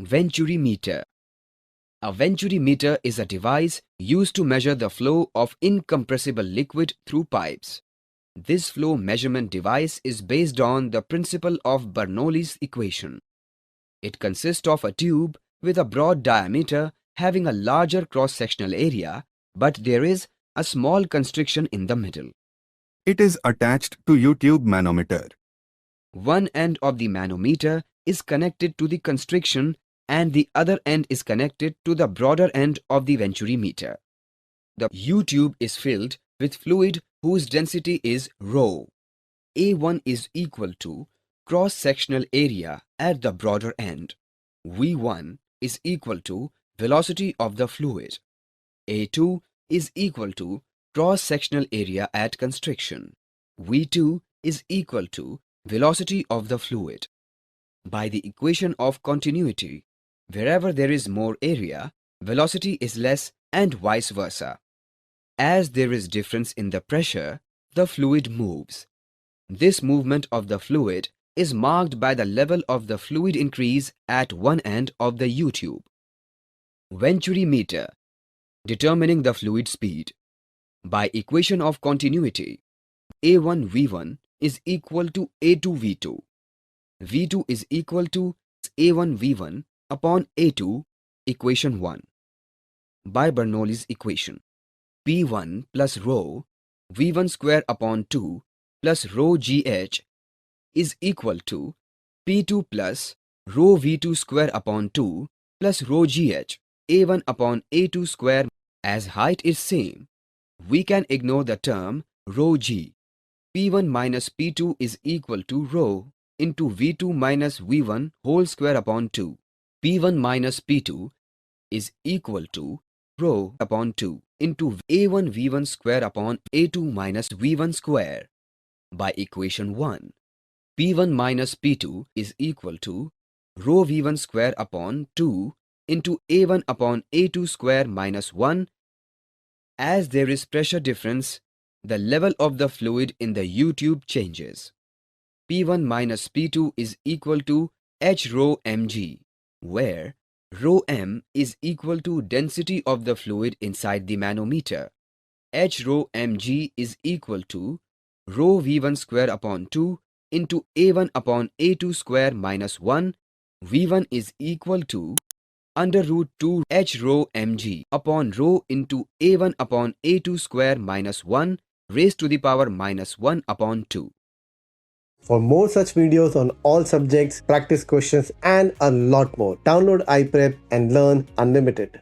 Venturimeter. A venturimeter is a device used to measure the flow of incompressible liquid through pipes. This flow measurement device is based on the principle of Bernoulli's equation. It consists of a tube with a broad diameter having a larger cross-sectional area, but there is a small constriction in the middle. It is attached to YouTube manometer. One end of the manometer is connected to the constriction and the other end is connected to the broader end of the venturimeter. The U-tube is filled with fluid whose density is ρ. A1 is equal to cross-sectional area at the broader end. V1 is equal to velocity of the fluid. A2 is equal to cross-sectional area at constriction. V2 is equal to velocity of the fluid. By the equation of continuity, wherever there is more area, velocity is less and vice versa. As there is difference in the pressure, the fluid moves. This movement of the fluid is marked by the level of the fluid increase at one end of the U-tube. Venturimeter, determining the fluid speed. By equation of continuity, A1V1 is equal to A2V2. V2 is equal to A1V1 upon A2, equation 1. By Bernoulli's equation, P1 plus rho V1 square upon 2 plus rho GH is equal to P2 plus rho V2 square upon 2 plus rho GH A1 upon A2 square. As height is same, we can ignore the term rho G. P1 minus P2 is equal to rho into V2 minus V1 whole square upon 2. P1 minus P2 is equal to rho upon 2 into A1 V1 square upon A2 minus V1 square. By equation 1, P1 minus P2 is equal to rho V1 square upon 2 into A1 upon A2 square minus 1. As there is pressure difference, the level of the fluid in the U-tube changes. P1 minus P2 is equal to H rho mg, where rho m is equal to density of the fluid inside the manometer. H rho mg is equal to rho V1 square upon 2 into A1 upon A2 square minus 1. V1 is equal to under root 2 H rho mg upon rho into A1 upon A2 square minus 1 raised to the power minus 1 upon 2. For more such videos on all subjects, practice questions and a lot more, download iPrep and learn unlimited.